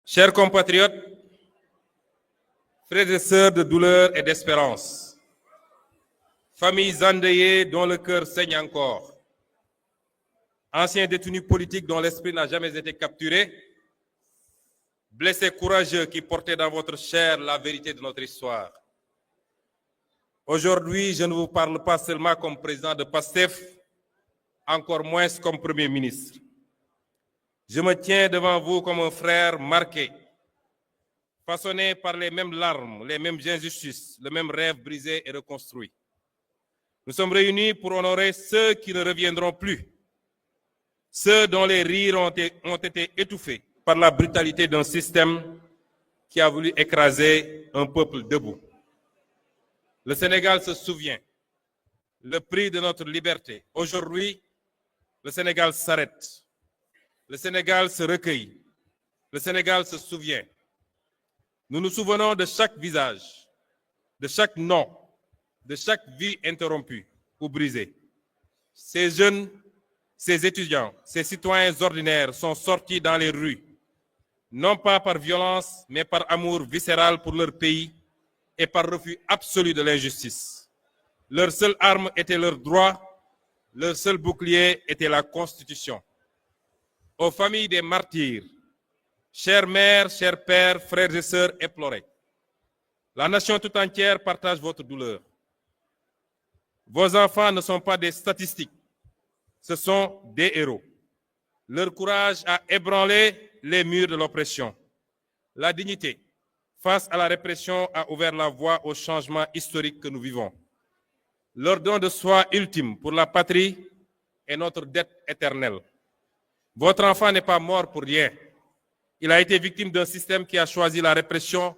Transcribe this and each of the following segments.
Chers compatriotes, frères et sœurs de douleur et d'espérance, familles endeuillées dont le cœur saigne encore, anciens détenus politiques dont l'esprit n'a jamais été capturé, blessés courageux qui portaient dans votre chair la vérité de notre histoire. Aujourd'hui, je ne vous parle pas seulement comme président de PASTEF, encore moins comme Premier ministre. Je me tiens devant vous comme un frère marqué, façonné par les mêmes larmes, les mêmes injustices, le même rêve brisé et reconstruit. Nous sommes réunis pour honorer ceux qui ne reviendront plus, ceux dont les rires ont été étouffés par la brutalité d'un système qui a voulu écraser un peuple debout. Le Sénégal se souvient, le prix de notre liberté. Aujourd'hui, le Sénégal s'arrête. Le Sénégal se recueille. Le Sénégal se souvient. Nous nous souvenons de chaque visage, de chaque nom, de chaque vie interrompue ou brisée. Ces jeunes, ces étudiants, ces citoyens ordinaires sont sortis dans les rues, non pas par violence, mais par amour viscéral pour leur pays et par refus absolu de l'injustice. Leur seule arme était leur droit, leur seul bouclier était la Constitution. Aux familles des martyrs, chères mères, chers pères, frères et sœurs éplorés, la nation tout entière partage votre douleur. Vos enfants ne sont pas des statistiques, ce sont des héros. Leur courage a ébranlé les murs de l'oppression. La dignité, face à la répression, a ouvert la voie au changement historique que nous vivons. Leur don de soi ultime pour la patrie est notre dette éternelle. Votre enfant n'est pas mort pour rien. Il a été victime d'un système qui a choisi la répression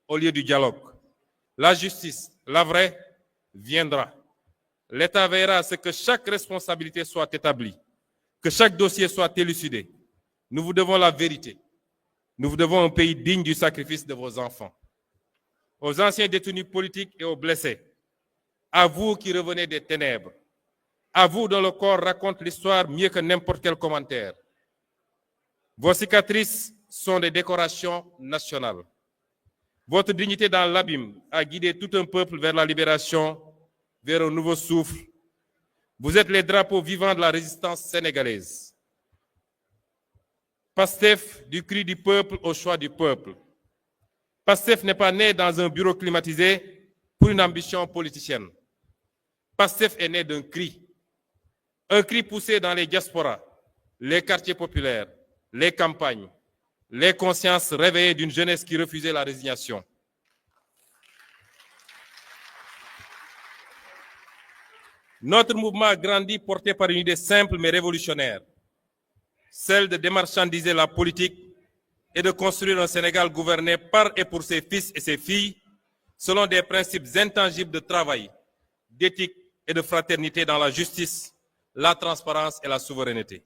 au lieu du dialogue. La justice, la vraie, viendra. L'État veillera à ce que chaque responsabilité soit établie, que chaque dossier soit élucidé. Nous vous devons la vérité. Nous vous devons un pays digne du sacrifice de vos enfants. Aux anciens détenus politiques et aux blessés, à vous qui revenez des ténèbres, à vous dont le corps raconte l'histoire mieux que n'importe quel commentaire. Vos cicatrices sont des décorations nationales. Votre dignité dans l'abîme a guidé tout un peuple vers la libération, vers un nouveau souffle. Vous êtes les drapeaux vivants de la résistance sénégalaise. PASTEF, du cri du peuple au choix du peuple. PASTEF n'est pas né dans un bureau climatisé pour une ambition politicienne. PASTEF est né d'un cri. Un cri poussé dans les diasporas, les quartiers populaires, les campagnes, les consciences réveillées d'une jeunesse qui refusait la résignation. Notre mouvement a grandi porté par une idée simple mais révolutionnaire, celle de démarchandiser la politique et de construire un Sénégal gouverné par et pour ses fils et ses filles selon des principes intangibles de travail, d'éthique et de fraternité dans la justice, la transparence et la souveraineté.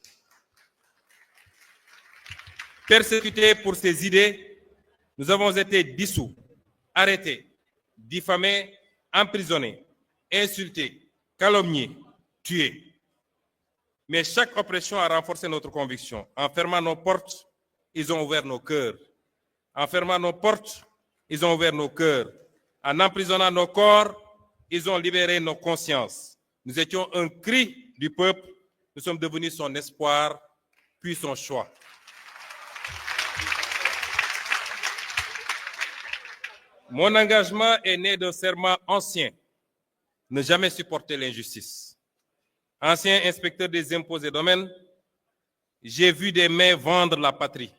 Persécutés pour ces idées, nous avons été dissous, arrêtés, diffamés, emprisonnés, insultés, calomniés, tués. Mais chaque oppression a renforcé notre conviction. En fermant nos portes, ils ont ouvert nos cœurs. En fermant nos portes, ils ont ouvert nos cœurs. En emprisonnant nos corps, ils ont libéré nos consciences. Nous étions un cri du peuple. Nous sommes devenus son espoir, puis son choix. Mon engagement est né d'un serment ancien, ne jamais supporter l'injustice. Ancien inspecteur des impôts et domaines, j'ai vu des mains vendre la patrie.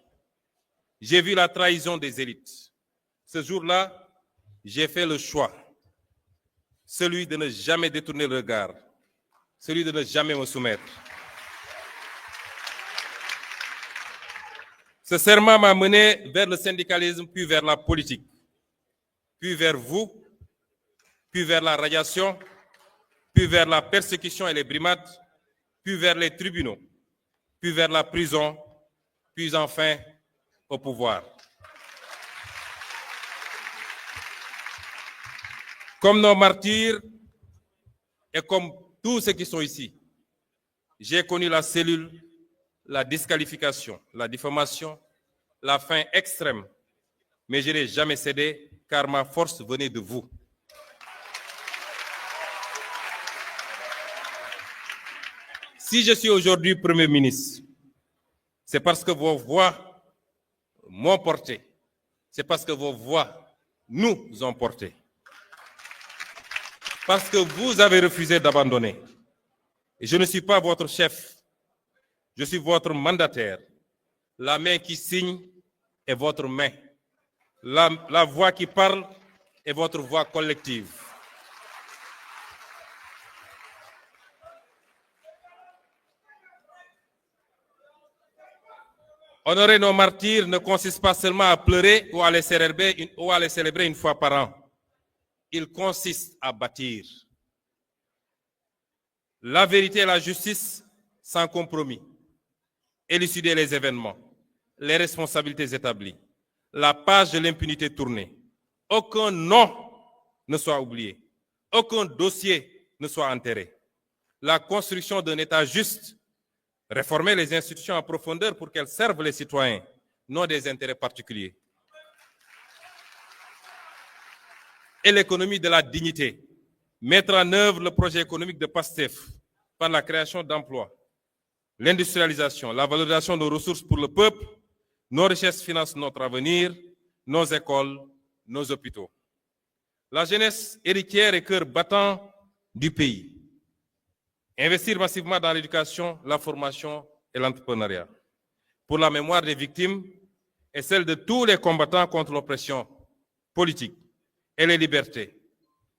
J'ai vu la trahison des élites. Ce jour-là, j'ai fait le choix, celui de ne jamais détourner le regard, celui de ne jamais me soumettre. Ce serment m'a mené vers le syndicalisme, puis vers la politique, puis vers vous, puis vers la radiation, puis vers la persécution et les brimades, puis vers les tribunaux, puis vers la prison, puis enfin au pouvoir. Comme nos martyrs et comme tous ceux qui sont ici, j'ai connu la cellule, la disqualification, la diffamation, la faim extrême, mais je n'ai jamais cédé car ma force venait de vous. Si je suis aujourd'hui Premier ministre, c'est parce que vos voix m'ont porté. C'est parce que vos voix nous ont portés. Parce que vous avez refusé d'abandonner. Et je ne suis pas votre chef, je suis votre mandataire. La main qui signe est votre main. La voix qui parle est votre voix collective. Honorer nos martyrs ne consiste pas seulement à pleurer ou à les célébrer une fois par an. Il consiste à bâtir. La vérité et la justice sans compromis. Élucider les événements, les responsabilités établies, la page de l'impunité tournée. Aucun nom ne soit oublié. Aucun dossier ne soit enterré. La construction d'un État juste. Réformer les institutions en profondeur pour qu'elles servent les citoyens, non des intérêts particuliers. Et l'économie de la dignité. Mettre en œuvre le projet économique de PASTEF par la création d'emplois, l'industrialisation, la valorisation de nos ressources pour le peuple, nos richesses financent notre avenir, nos écoles, nos hôpitaux. La jeunesse héritière et cœur battant du pays. Investir massivement dans l'éducation, la formation et l'entrepreneuriat. Pour la mémoire des victimes et celle de tous les combattants contre l'oppression politique et les libertés.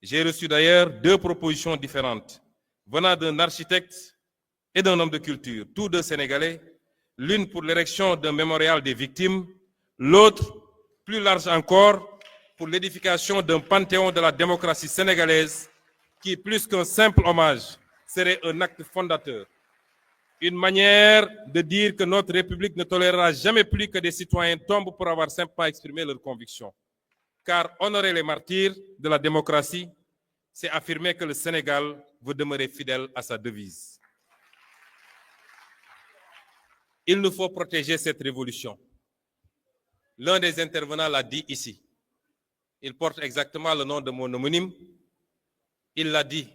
J'ai reçu d'ailleurs 2 propositions différentes venant d'un architecte et d'un homme de culture, tous 2 Sénégalais, l'une pour l'érection d'un mémorial des victimes, l'autre, plus large encore, pour l'édification d'un panthéon de la démocratie sénégalaise qui, plus qu'un simple hommage, serait un acte fondateur. Une manière de dire que notre République ne tolérera jamais plus que des citoyens tombent pour avoir simplement exprimé leurs convictions. Car honorer les martyrs de la démocratie, c'est affirmer que le Sénégal veut demeurer fidèle à sa devise. Il nous faut protéger cette révolution. L'un des intervenants l'a dit ici. Il porte exactement le nom de mon homonyme. Il l'a dit.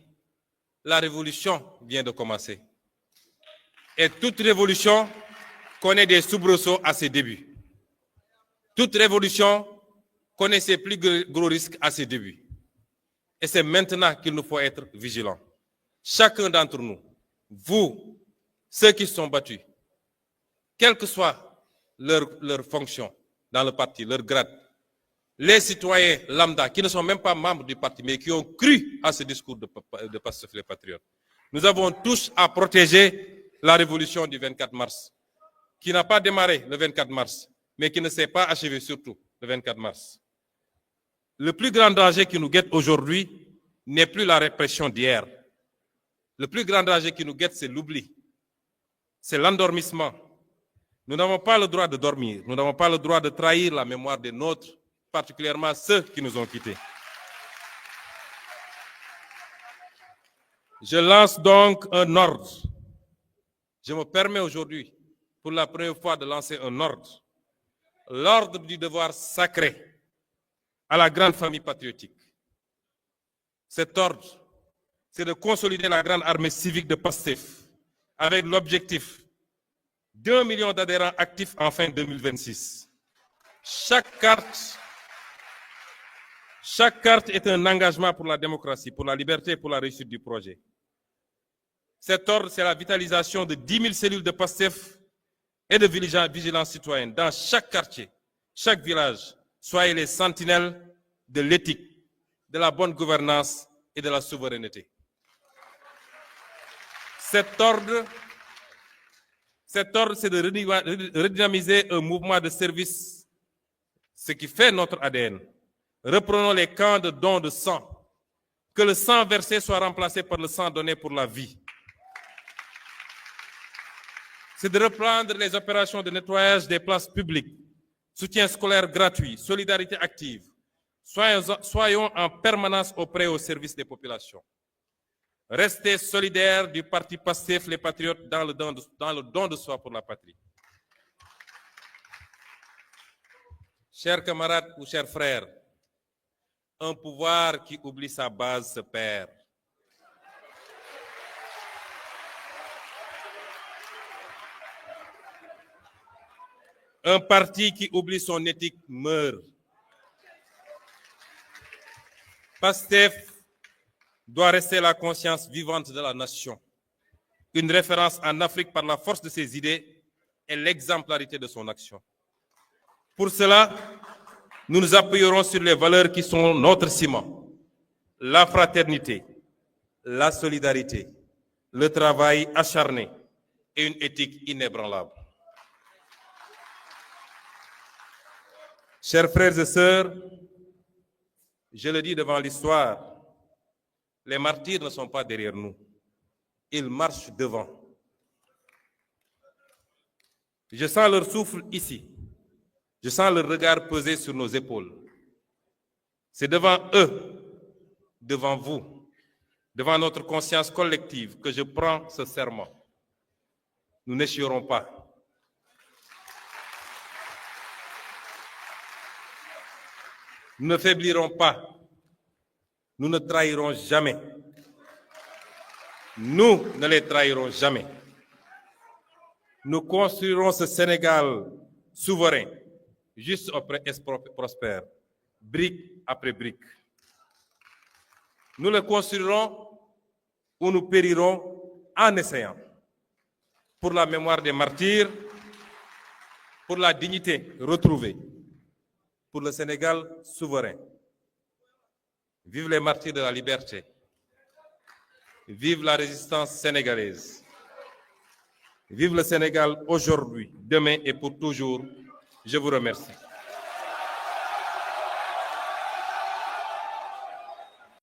La révolution vient de commencer. Et toute révolution connaît des soubresauts à ses débuts. Toute révolution connaît ses plus gros risques à ses débuts. Et c'est maintenant qu'il nous faut être vigilants. Chacun d'entre nous, vous, ceux qui se sont battus, quelle que soit leur fonction dans le parti, leur grade, les citoyens lambda qui ne sont même pas membres du parti, mais qui ont cru à ce discours de Pastef les Patriotes. Nous avons tous à protéger la révolution du 24 mars, qui n'a pas démarré le 24 mars, mais qui ne s'est pas achevé surtout le 24 mars. Le plus grand danger qui nous guette aujourd'hui n'est plus la répression d'hier. Le plus grand danger qui nous guette, c'est l'oubli. C'est l'endormissement. Nous n'avons pas le droit de dormir. Nous n'avons pas le droit de trahir la mémoire des nôtres, particulièrement ceux qui nous ont quittés. Je lance donc un ordre. Je me permets aujourd'hui, pour la première fois, de lancer un ordre. L'ordre du devoir sacré à la grande famille patriotique. Cet ordre, c'est de consolider la grande armée civique de PASTEF avec l'objectif d'1 million d'adhérents actifs en fin 2026. Chaque carte est un engagement pour la démocratie, pour la liberté et pour la réussite du projet. Cet ordre, c'est la vitalisation de 10 000 cellules de PASTEF et de vigilance citoyenne dans chaque quartier, chaque village. Soyez les sentinelles de l'éthique, de la bonne gouvernance et de la souveraineté. Cet ordre, c'est de redynamiser un mouvement de service, ce qui fait notre ADN. Reprenons les camps de dons de sang. Que le sang versé soit remplacé par le sang donné pour la vie. C'est de reprendre les opérations de nettoyage des places publiques, soutien scolaire gratuit, solidarité active. Soyons en permanence auprès au service des populations. Restez solidaires du parti PASTEF, les patriotes, dans le don de soi pour la patrie. Chers camarades ou chers frères, un pouvoir qui oublie sa base se perd. Un parti qui oublie son éthique meurt. PASTEF doit rester la conscience vivante de la nation, une référence en Afrique par la force de ses idées et l'exemplarité de son action. Pour cela, nous nous appuierons sur les valeurs qui sont notre ciment: la fraternité, la solidarité, le travail acharné et une éthique inébranlable. Chers frères et sœurs, je le dis devant l'histoire, les martyrs ne sont pas derrière nous, ils marchent devant. Je sens leur souffle ici, je sens leur regard peser sur nos épaules. C'est devant eux, devant vous, devant notre conscience collective que je prends ce serment. Nous n'échouerons pas. Nous ne faiblirons pas. Nous ne trahirons jamais. Nous ne les trahirons jamais. Nous construirons ce Sénégal souverain, juste après et prospère, brique après brique. Nous le construirons ou nous périrons en essayant. Pour la mémoire des martyrs, pour la dignité retrouvée, pour le Sénégal souverain. Vive les martyrs de la liberté. Vive la résistance sénégalaise. Vive le Sénégal aujourd'hui, demain et pour toujours. Je vous remercie.